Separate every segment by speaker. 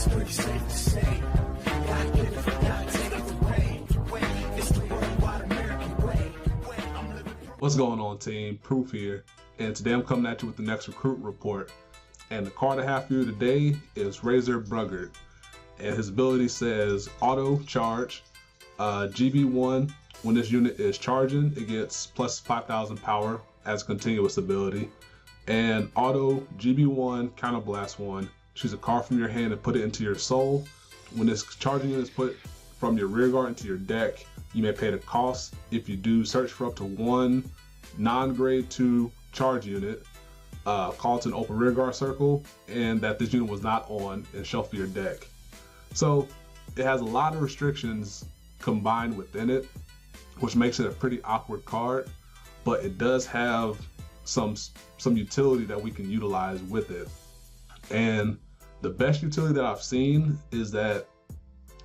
Speaker 1: It's pretty safe to say, God give it, God take it away. It's the worldwide American way.
Speaker 2: What's going on, team? Proof here, and today I'm coming at you with the next recruit report. And the card I have for you today is Bruggard, and his ability says auto charge, GB1. When this unit is charging, it gets plus 5,000 power as a continuous ability. And auto GB1 counterblast 1. Choose a card from your hand and put it into your soul. When this charging unit is put from your rear guard into your deck, you may pay the cost. If you do, search for up to one non-grade 2 charge unit, call to an open rear guard circle, and that this unit was not on, and shuffle your deck. So it has a lot of restrictions combined within it, which makes it a pretty awkward card, but it does have some utility that we can utilize with it. And the best utility that I've seen is that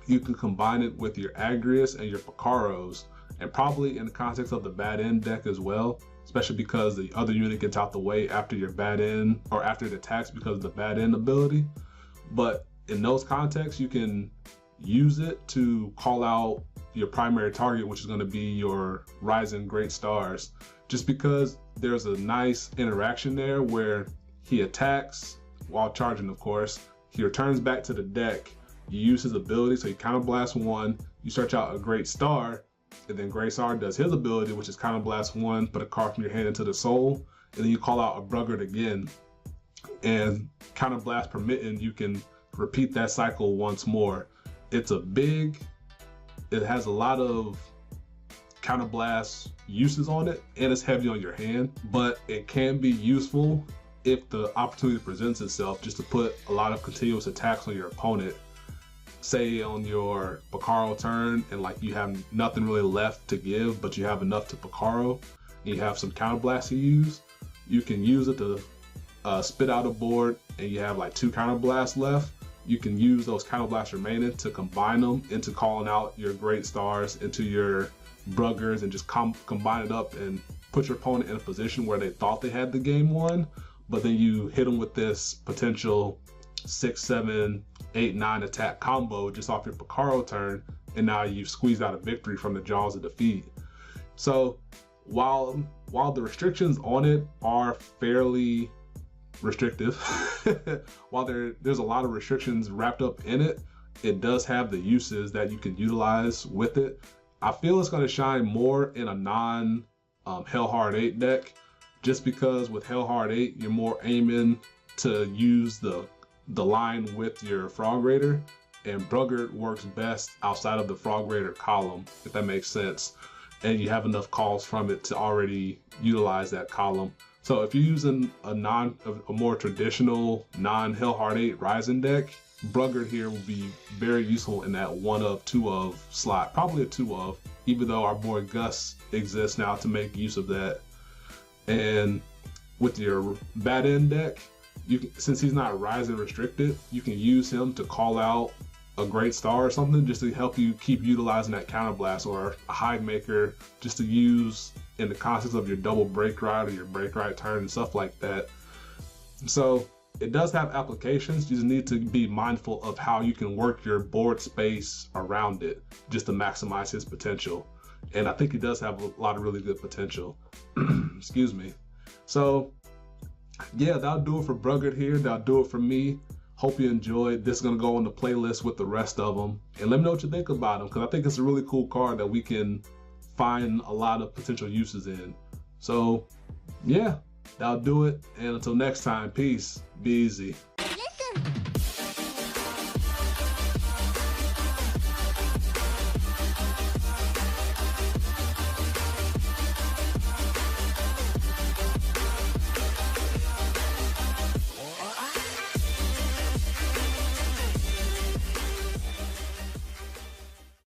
Speaker 2: you can combine it with your Agrias and your Picaros, and probably in the context of the bad end deck as well, especially because the other unit gets out the way after your bad end, or after it attacks because of the bad end ability. But in those contexts, you can use it to call out your primary target, which is going to be your Rising Great Stars, just because there's a nice interaction there where he attacks while charging, of course. He returns back to the deck. You use his ability, so you counterblast 1, you search out a Great Star, and then Great Star does his ability, which is counterblast 1, put a card from your hand into the soul, and then you call out a Bruggard again. And counterblast permitting, you can repeat that cycle once more. It's a big, it has a lot of counterblast uses on it, and it's heavy on your hand, but it can be useful if the opportunity presents itself, just to put a lot of continuous attacks on your opponent. Say on your Picaro turn, and like you have nothing really left to give, but you have enough to Picaro, and you have some counterblast to use, you can use it to spit out a board, and you have like 2 counterblasts left. You can use those counterblasts remaining to combine them into calling out your Great Stars into your Bruggards, and just combine it up and put your opponent in a position where they thought they had the game won, but then you hit them with this potential 6, 7, 8, 9 attack combo just off your Picaro turn, and now you've squeezed out a victory from the jaws of defeat. So while the restrictions on it are fairly restrictive, while there's a lot of restrictions wrapped up in it, it does have the uses that you can utilize with it. I feel it's going to shine more in a non Hellhard 8 deck, just because with Hellhard 8 you're more aiming to use the line with your Frog Raider, and Bruggard works best outside of the Frog Raider column, if that makes sense, and you have enough calls from it to already utilize that column. So if you're using a more traditional non-Hellhard 8 Rising deck, Bruggard here will be very useful in that 1 of, 2 of slot, probably a 2 of, even though our boy Gus exists now to make use of that. And with your bad end deck, since he's not Rising restricted, you can use him to call out a Great Star or something, just to help you keep utilizing that counterblast, or a Hive Maker just to use in the context of your double break ride or your break ride turn and stuff like that. So it does have applications. You just need to be mindful of how you can work your board space around it just to maximize his potential. And I think he does have a lot of really good potential. Excuse me. So yeah, that'll do it for Bruggard here. That'll do it for me. Hope you enjoyed. This is going to go on the playlist with the rest of them. And let me know what you think about him, because I think it's a really cool card that we can find a lot of potential uses in. So yeah, that'll do it. And until next time, peace. Be easy.